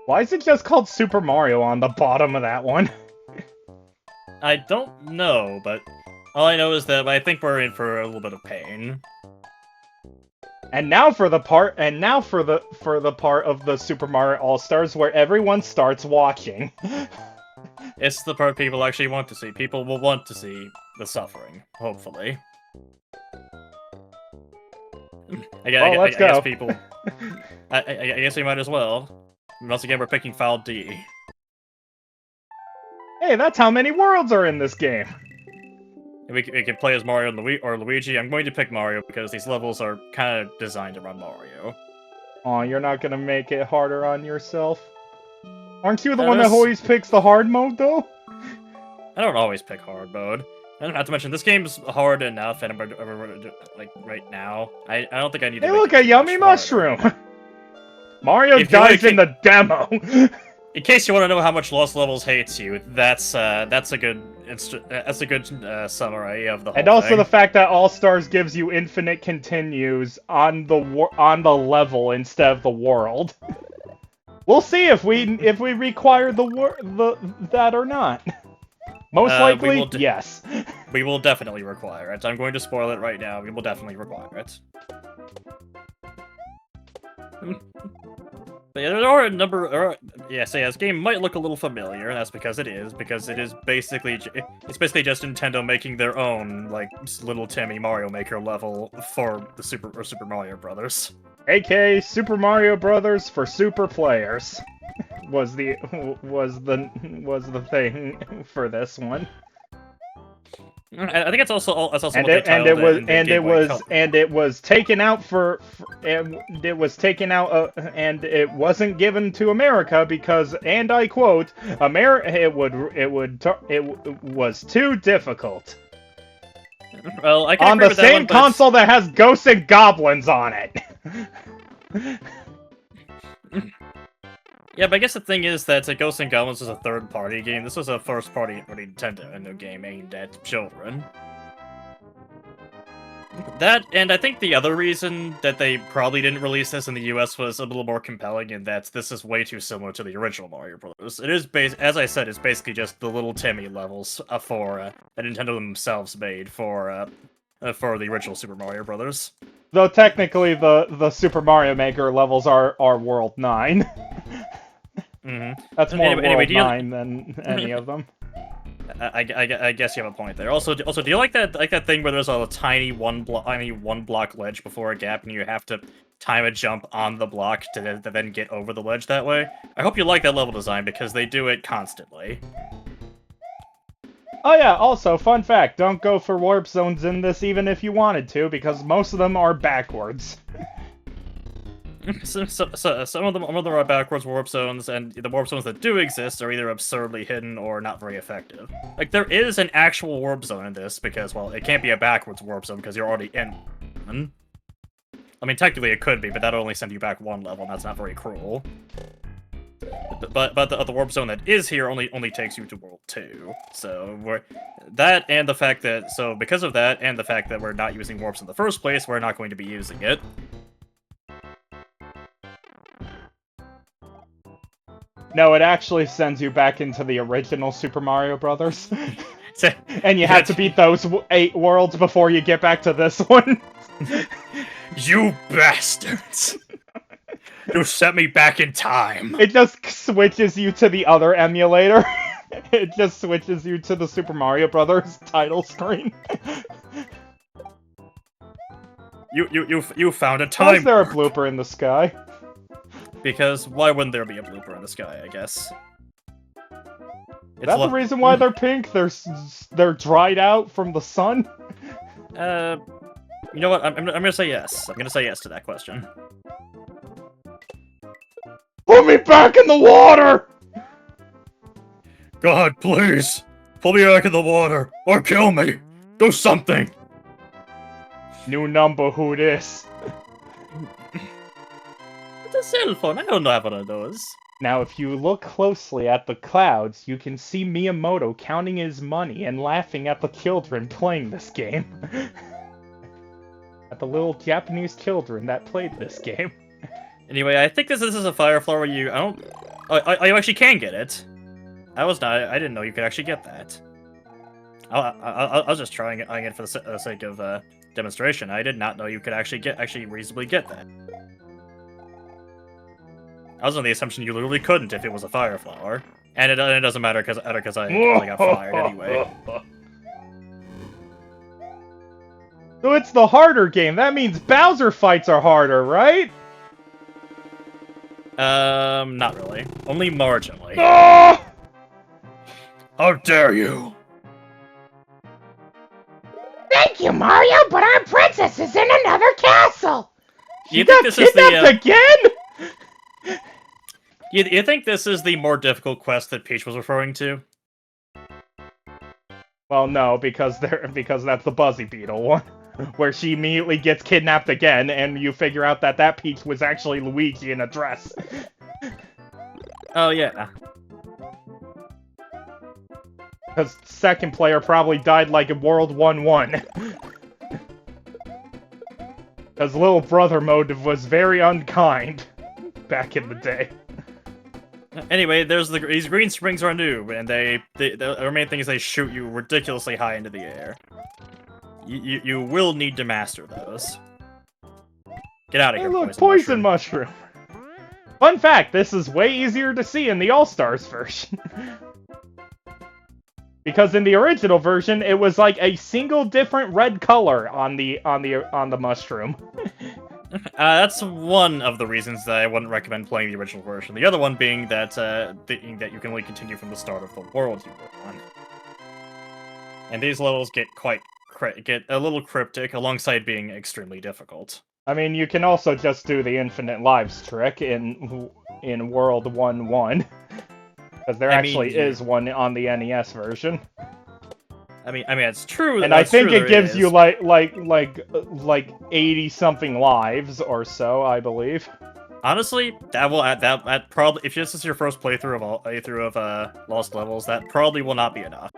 Why is it just called Super Mario on the bottom of that one? I don't know, but all I know is that I think we're in for a little bit of pain. And now for the part of the Super Mario All-Stars where everyone starts watching. It's the part people actually want to see. People will want to see the suffering, hopefully. I guess Go. people... I guess we might as well. Once again, we're picking File D. Hey, that's how many worlds are in this game. We can play as Mario or Luigi. I'm going to pick Mario because these levels are kind of designed around Mario. Aw, you're not gonna make it harder on yourself? Aren't you the one that This... always picks the hard mode, though? I don't always pick hard mode. And not to mention, this game's hard enough, and like right now, I don't think I need to. Hey, make look, it a too yummy much harder. mushroom. Mario dies in the demo. In case you want to know how much Lost Levels hates you, that's a good summary of the whole And also thing. the fact that All Stars gives you infinite continues on the level instead of the world. We'll see if we require that or not. Most likely, yes. We will definitely require it. I'm going to spoil it right now. We will definitely require it. But yeah, there are a number. Yes, this game might look a little familiar, and that's because it is basically just Nintendo making their own like little Timmy Mario Maker level for the Super Mario Brothers. AKA Super Mario Brothers for super players was the thing for this one. I think it's also what they it was taken out and it wasn't given to America because, and I quote, it was too difficult. Well, I can on agree the with that same one, but console that has Ghosts and Goblins on it. Yeah, but I guess the thing is that Ghosts and Goblins was a third-party game. This was a first-party Nintendo game aimed at children. That, and I think the other reason that they probably didn't release this in the US was a little more compelling in that this is way too similar to the original Mario Bros. It is as I said, it's basically just the little Timmy levels that Nintendo themselves made for the original Super Mario Bros. Though technically the Super Mario Maker levels are World 9. That's more World 9 than any of them. I guess you have a point there. Also, do you like that thing where there's a tiny one block ledge before a gap, and you have to time a jump on the block to then get over the ledge that way? I hope you like that level design because they do it constantly. Oh yeah, also, fun fact, don't go for warp zones in this even if you wanted to, because most of them are backwards. Some of them are backwards warp zones, and the warp zones that do exist are either absurdly hidden or not very effective. Like, there is an actual warp zone in this, because, well, it can't be a backwards warp zone because you're already in one. I mean, technically it could be, but that'll only send you back one level, and that's not very cruel. But the warp zone that is here only takes you to World 2. So because of that, and the fact that we're not using warps in the first place, we're not going to be using it. No, it actually sends you back into the original Super Mario Brothers. And you have to beat those 8 worlds before you get back to this one. You bastards! You sent me back in time! It just switches you to the other emulator. It just switches you to the Super Mario Brothers title screen. You found a time. Why is there a blooper in the sky? Because why wouldn't there be a blooper in the sky, I guess? Is that the reason why they're pink? They're dried out from the sun? You know what? I'm gonna say yes. I'm gonna say yes to that question. Put me back in the water! God, please! Put me back in the water! Or kill me! Do something! New number, who this? It's a cell phone, I don't have one of those. Now, if you look closely at the clouds, you can see Miyamoto counting his money and laughing at the children playing this game. At the little Japanese children that played this game. Anyway, I think this is a Fireflower where Oh, you actually can get it. I didn't know you could actually get that. I was just trying it for the sake of demonstration. I did not know you could actually reasonably get that. I was on the assumption you literally couldn't if it was a fire flower, and it doesn't matter because I got fired anyway. So it's the harder game. That means Bowser fights are harder, right? Not really. Only marginally. Oh! How dare you! Thank you, Mario, but our princess is in another castle! You think this is the again? You think this is the more difficult quest that Peach was referring to? Well, no, because that's the Buzzy Beetle one, where she immediately gets kidnapped again, and you figure out that Peach was actually Luigi in a dress. Oh yeah. Because second player probably died like in World 1-1. Because Little Brother mode was very unkind back in the day. Anyway, these green springs are new, and the main thing is they shoot you ridiculously high into the air. You will need to master those. Get out of Hey, here, look, poison mushroom. Fun fact: this is way easier to see in the All Stars version. Because in the original version, it was like a single different red color on the mushroom. That's one of the reasons that I wouldn't recommend playing the original version. The other one being that you can only continue from the start of the world you were on. And these levels get a little cryptic, alongside being extremely difficult. I mean, you can also just do the infinite lives trick in World 1-1. Because there actually is one on the NES version. I mean, it's true. And I think it gives you like 80 something lives or so, I believe. Honestly, that probably, if this is your first playthrough of Lost Levels, that probably will not be enough.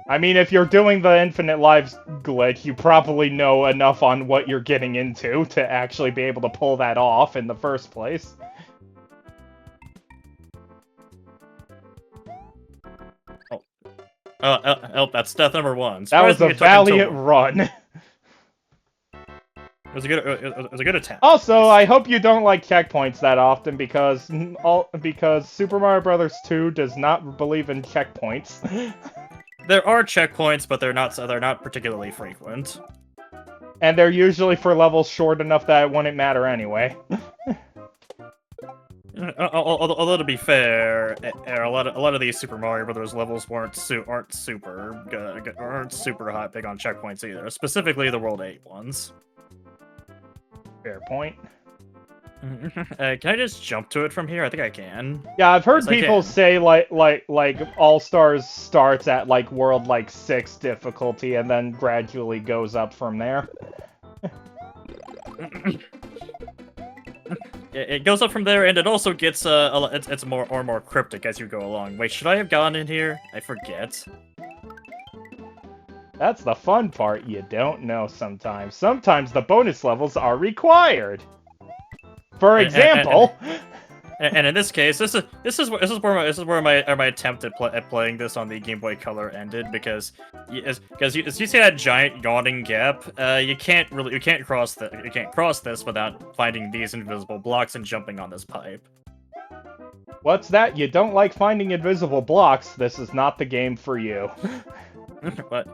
I mean, if you're doing the infinite lives glitch, you probably know enough on what you're getting into to actually be able to pull that off in the first place. That's death number 1. That was a valiant run. It was a good attempt. Also, I hope you don't like checkpoints that often because Super Mario Bros. 2 does not believe in checkpoints. There are checkpoints, but they're not particularly frequent. And they're usually for levels short enough that it wouldn't matter anyway. Although to be fair, a lot of these Super Mario Bros. Levels aren't super hot big on checkpoints either. Specifically, the World 8 ones. Fair point. Can I just jump to it from here? I think I can. Yeah, I've heard people say like All Stars starts at like World 6 difficulty and then gradually goes up from there. It goes up from there, and it also gets it's more cryptic as you go along. Wait, should I have gone in here? I forget. That's the fun part. You don't know sometimes. Sometimes the bonus levels are required. For example. And in this case, this is where my attempt at playing this on the Game Boy Color ended, because you see that giant yawning gap. You can't cross this without finding these invisible blocks and jumping on this pipe. What's that? You don't like finding invisible blocks? This is not the game for you. What?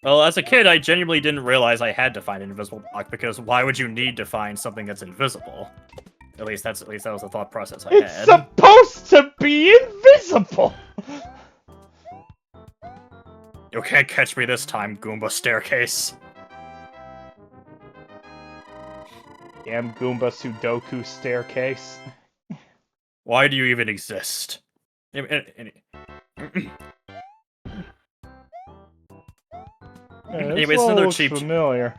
Well, as a kid, I genuinely didn't realize I had to find an invisible block, because why would you need to find something that's invisible? At least that was the thought process I had. It's supposed to be invisible! You can't catch me this time, Goomba Staircase. Damn Goomba Sudoku Staircase. Why do you even exist? Anyways, another cheap. Familiar.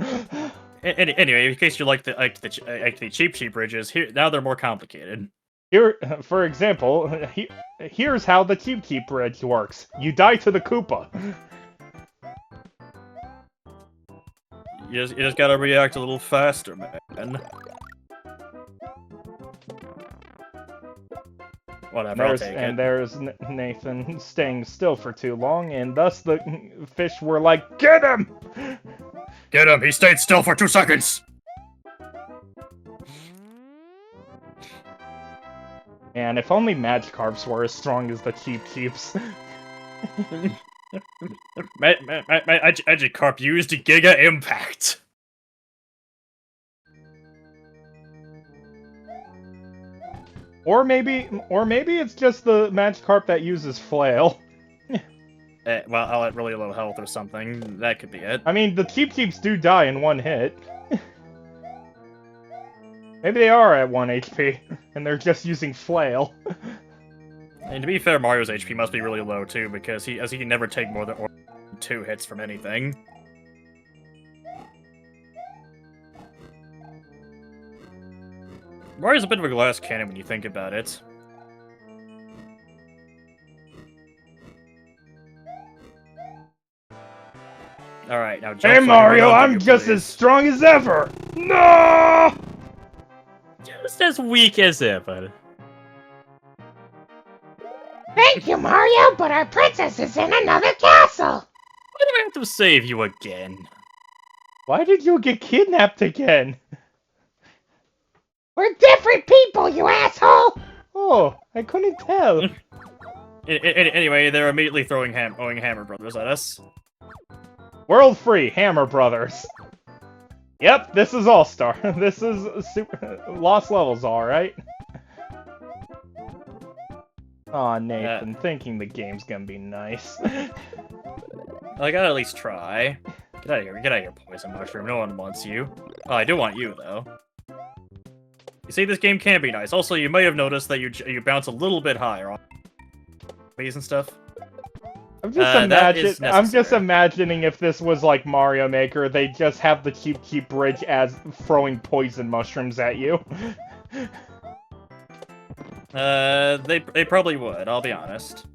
Anyway, in case you like the cheap bridges, here now they're more complicated. Here, for example, here's how the cheap bridge works. You die to the Koopa. You just gotta react a little faster, man. Whatever, I'll take it. There's Nathan staying still for too long, and thus the fish were like, "Get him! Get him! He stayed still for 2 seconds! And if only Magikarps were as strong as the Cheep Cheeps. Magikarp used Giga Impact! Or maybe it's just the Magikarp that uses Flail. Well, at really low health or something. That could be it. I mean, the Cheep Cheeps do die in 1 hit. Maybe they are at 1 HP, and they're just using Flail. And to be fair, Mario's HP must be really low too, because he can never take more than 2 hits from anything. Mario's a bit of a glass cannon when you think about it. Alright, now jump. Hey Mario, I'm just as strong as ever! No! Just as weak as ever. Thank you, Mario, but our princess is in another castle. Why do I have to save you again? Why did you get kidnapped again? We're different people, you asshole! Oh, I couldn't tell. Anyway, they're immediately throwing Hammer Brothers at us. World free, Hammer Brothers. Yep, this is All-Star. This is Lost Levels, alright. Aw, Nathan, thinking the game's gonna be nice. I gotta at least try. Get out of here, Poison Mushroom. No one wants you. Oh, I do want you, though. You see, this game can be nice. Also, you may have noticed that you bounce a little bit higher on these and stuff. I'm just imagining if this was like Mario Maker, they just have the Cheep Bridge as throwing poison mushrooms at you. They probably would, I'll be honest.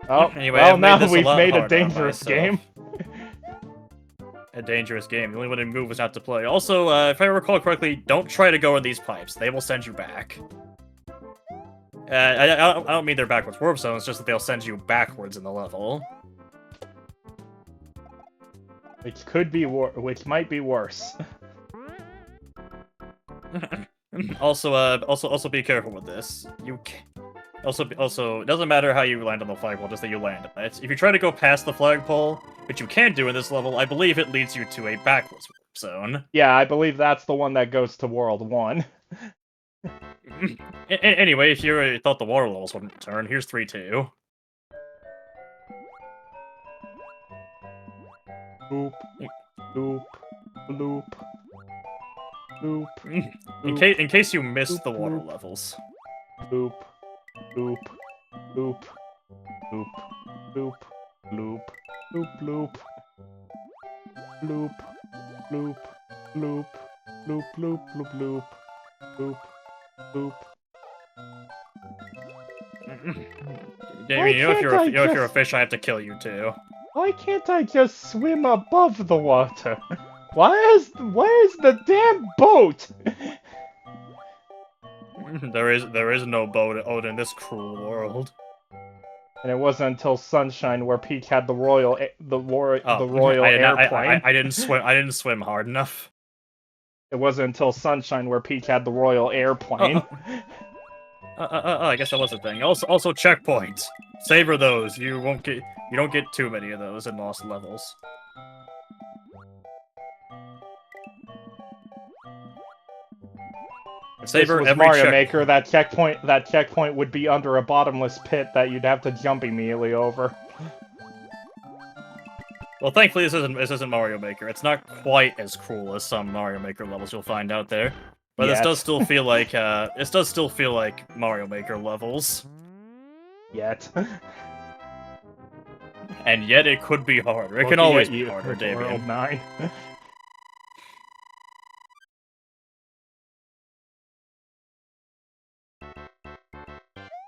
Oh, anyway, well, now we've made a dangerous game. A dangerous game. The only way to move is not to play. Also, if I recall correctly, don't try to go in these pipes. They will send you back. I don't mean they're backwards warp zones, just that they'll send you backwards in the level. Which could be which might be worse. Also be careful with this. Also, it doesn't matter how you land on the flagpole, just that you land on it. If you try to go past the flagpole, which you can do in this level, I believe it leads you to a backwards warp zone. Yeah, I believe that's the one that goes to World 1. Anyway, if you thought the water levels wouldn't return, here's 3-2. Boop, boop, bloop, boop. In case you missed the water levels. Boop, boop, boop, boop, boop, bloop, boop, bloop, bloop, bloop, bloop, bloop, bloop, bloop, bloop, boop. Boop. Damien, you know if you're a fish, I have to kill you too. Why can't I just swim above the water? Where's the damn boat? There is no boat out in this cruel world. And it wasn't until Sunshine where Peach had the royal airplane. I didn't swim hard enough. It wasn't until Sunshine where Peach had the royal airplane. I guess that was the thing. Also checkpoints. Savor those. You don't get too many of those in lost levels. Savor this was every Mario Maker. That checkpoint would be under a bottomless pit that you'd have to jump immediately over. Well, thankfully this isn't Mario Maker. It's not quite as cruel as some Mario Maker levels you'll find out there, but this does still feel like Mario Maker levels. Yet. And yet it could be harder. It can always be harder, Damien. World 9.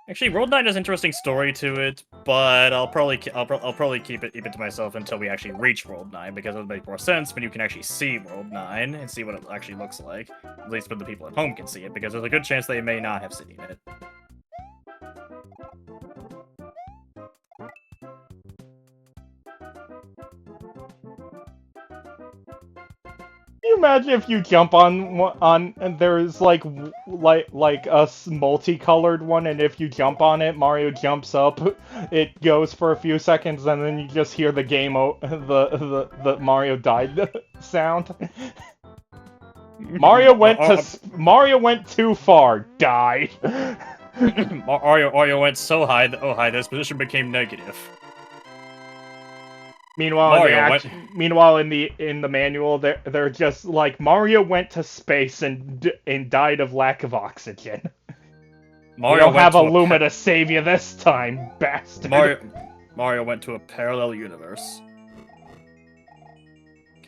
Actually, World 9 has an interesting story to it, but I'll probably keep it to myself until we actually reach World 9, because it would make more sense when you can actually see World 9 and see what it actually looks like. At least when the people at home can see it, because there's a good chance they may not have seen it. you imagine if you jump on and there's like a multicolored one, and if you jump on it, Mario jumps up, it goes for a few seconds, and then you just hear the the Mario died sound. Mario went too far, died. Mario went so high that this position became negative. Meanwhile, in the manual, they're just like Mario went to space and died of lack of oxygen. We don't have a Luma to save you this time, bastard. Mario went to a parallel universe.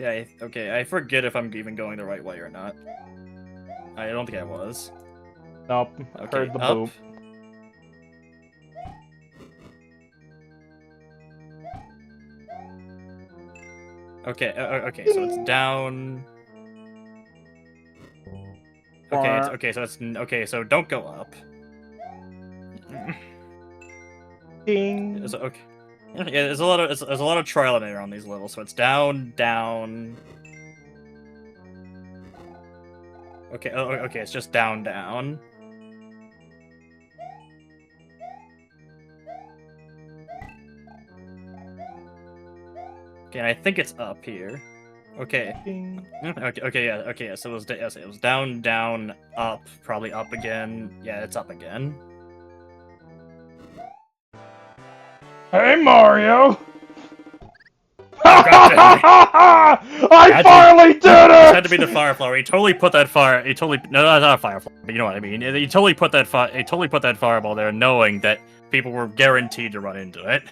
Okay, I forget if I'm even going the right way or not. I don't think I was. Nope, Okay, heard the up. boop. Okay, so it's down. Okay, so don't go up. Ding. Okay. Yeah, there's a lot of trial and error on these levels, so it's down, down. Okay, okay, it's just down, down. Okay, and I think it's up here. Okay. Ding. Okay, yeah. So it was down, down, up, probably up again. Yeah, it's up again. Hey, Mario! God I finally did it! It had to be the fire flower. He totally put that fire. No, not a fire flower, but you know what I mean. He totally put that fireball there, knowing that people were guaranteed to run into it.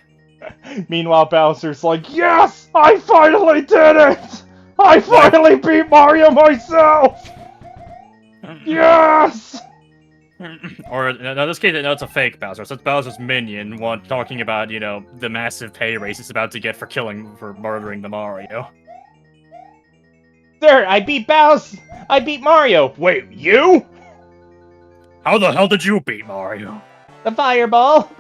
Meanwhile, Bowser's like, yes! I finally did it! I finally beat Mario myself! Yes! Or, in this case, no, it's a fake Bowser. So it's Bowser's minion, talking about, you know, the massive pay raise it's about to get for murdering the Mario. Sir, I beat Bowser! I beat Mario! Wait, you? How the hell did you beat Mario? The fireball!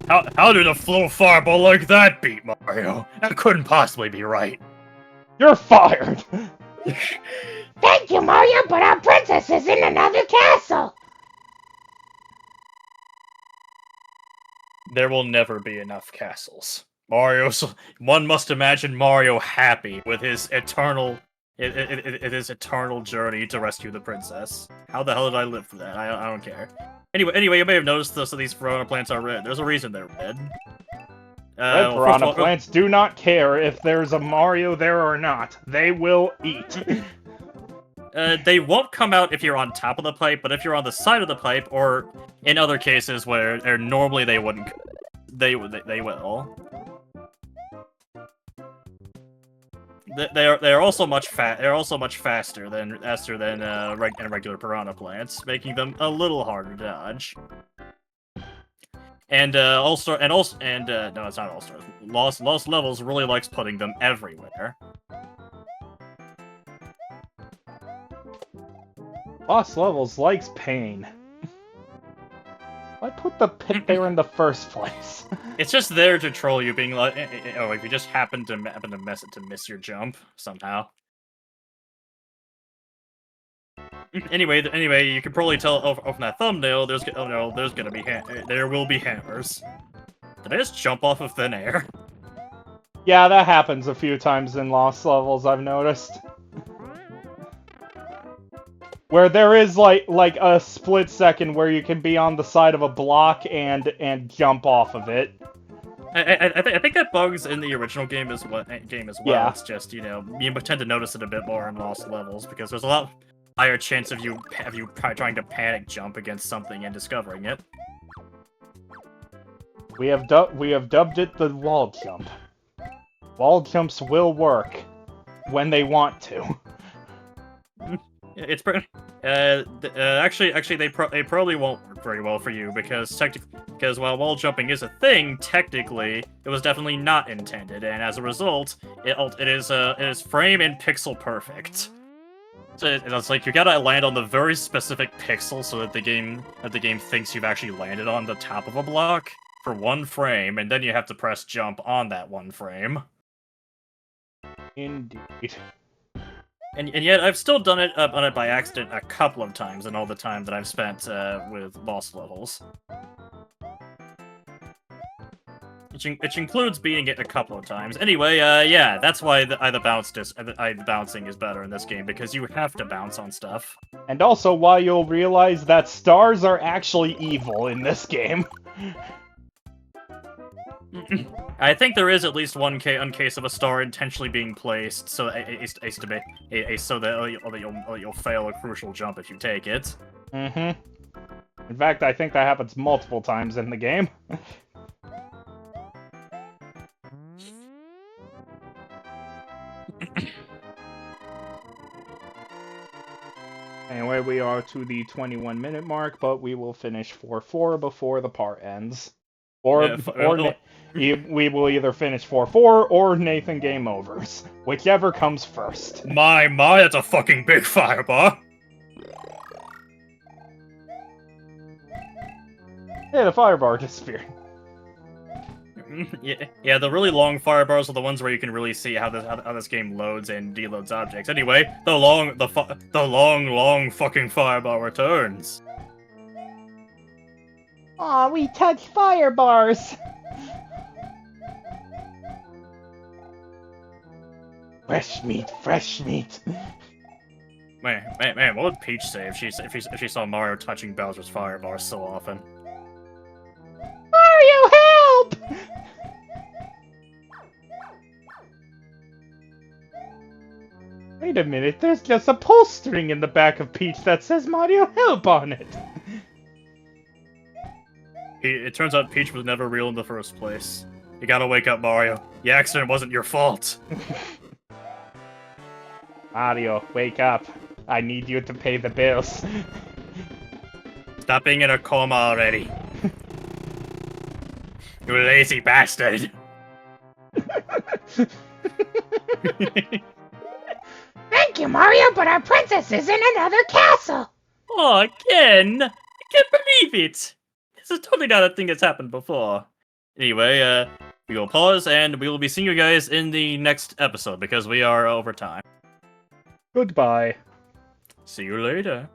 How did a flow fireball like that beat Mario? That couldn't possibly be right. You're fired! Thank you, Mario, but our princess is in another castle. There will never be enough castles. One must imagine Mario happy with his eternal journey to rescue the princess. How the hell did I live through that? I don't care. Anyway, you may have noticed that these piranha plants are red. There's a reason they're red. Red piranha plants do not care if there's a Mario there or not. They will eat. They won't come out if you're on top of the pipe, but if you're on the side of the pipe, or in other cases where normally they wouldn't, they will. They're also much faster than regular piranha plants, making them a little harder to dodge. And no, it's not All-Stars. Lost Levels really likes putting them everywhere. Lost Levels likes pain. Why put the pit there in the first place? It's just there to troll you, being like, oh, if you just happen to miss your jump somehow. Anyway, you can probably tell from that thumbnail. There will be hammers. Did I just jump off of thin air? Yeah, that happens a few times in Lost Levels, I've noticed. Where there is like a split second where you can be on the side of a block and jump off of it. I think that bugs in the original game as well. Yeah. It's just, you know, you tend to notice it a bit more in Lost Levels because there's a lot higher chance of you trying to panic jump against something and discovering it. We have dubbed it the wall jump. Wall jumps will work when they want to. It's actually they probably won't work very well for you because while wall jumping is a thing, technically it was definitely not intended, and as a result, it is frame and pixel perfect. So it's like you gotta land on the very specific pixel so that the game thinks you've actually landed on the top of a block for one frame, and then you have to press jump on that one frame. Indeed. And yet I've still done it on it by accident a couple of times in all the time that I've spent with boss levels. Which includes beating it a couple of times. Anyway, yeah, that's why the bouncing is better in this game, because you have to bounce on stuff. And also why you'll realize that stars are actually evil in this game. I think there is at least one case of a star intentionally being placed, so so that you'll fail a crucial jump if you take it. Mm-hmm. In fact, I think that happens multiple times in the game. Anyway, we are to the 21-minute mark, but we will finish 4-4 before the part ends. We will either finish 4-4 or Nathan game overs. Whichever comes first. My, that's a fucking big fireball! Yeah, the firebar disappeared. Yeah, the really long firebars are the ones where you can really see how this game loads and deloads objects. Anyway, the long fucking fireball returns. Aw, we touched firebars! Fresh meat, fresh meat. Man, what would Peach say if she saw Mario touching Bowser's firebars so often? Mario, help! Wait a minute, there's just a pull string in the back of Peach that says Mario help on it. It turns out Peach was never real in the first place. You gotta wake up, Mario. The accident wasn't your fault. Mario, wake up. I need you to pay the bills. Stop being in a coma already. You lazy bastard. Thank you, Mario, but our princess is in another castle. Oh, again? I can't believe it. This is totally not a thing that's happened before. Anyway, we will pause, and we will be seeing you guys in the next episode, because we are over time. Goodbye. See you later.